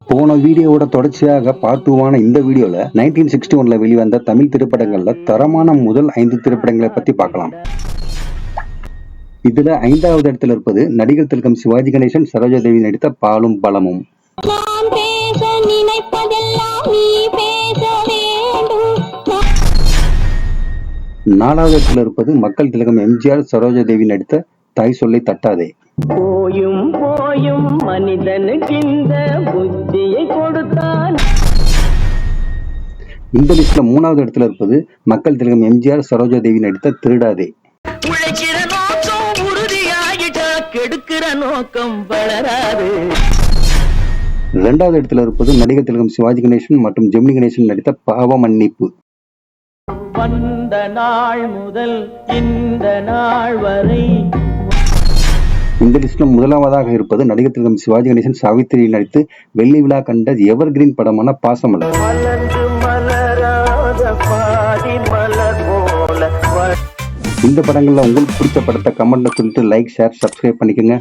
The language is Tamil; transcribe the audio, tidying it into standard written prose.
போன வீடியோவோட தொடர்ச்சியாக பார்ட் 2 இந்த வீடியோல 1961ல வெளிவந்த தமிழ் திரைப்படங்கள்ல தரமான முதல் 5 திரைப்படங்களை பத்தி பார்க்கலாம். இதுல 5வது இடத்துல இருப்பது நடிகர் திலகம் சிவாஜி கணேசன், சரோஜா தேவி நடித்த பாலும் பலமும். 4வது இடத்துல இருப்பது மக்கள் திலகம் எம்ஜிஆர், சரோஜா தேவி நடித்த தாய் சொல்லை தட்டாதே. போயும் போயும் மனிதனுக்கு இந்த புத்தியை கொடுத்தான். இந்த லிஸ்ட்ல 3வது இடத்துல இருப்பது மக்கள் திலகம் எம்ஜிஆர், சரோஜா தேவி நடித்த திருடாதே. உழைக்கிற நோக்கம் உறுதியாகிட்டா கெடுக்கிற நோக்கம் வளராது. 2வது இடத்துல இருப்பது நடிகர் திலகம் சிவாஜி கணேசன் மற்றும் ஜெமினி கணேசன் நடித்த பாவ மன்னிப்பு. வந்த நாள் முதல் இந்த நாள் வரை. இந்த லிஸ்ட்ல 1வதாக இருப்பது நடிகர் திலகம் சிவாஜி கணேசன், சாவித்திரி நடித்து வெள்ளி விழா கண்ட எவர் கிரீன் படமான பாசமலர். இந்த படங்கள்ல உங்களுக்கு பிடிச்ச படத்தை கமெண்ட்ல சொல்லிட்டு லைக், ஷேர், சப்ஸ்கிரைப் பண்ணிக்கோங்க.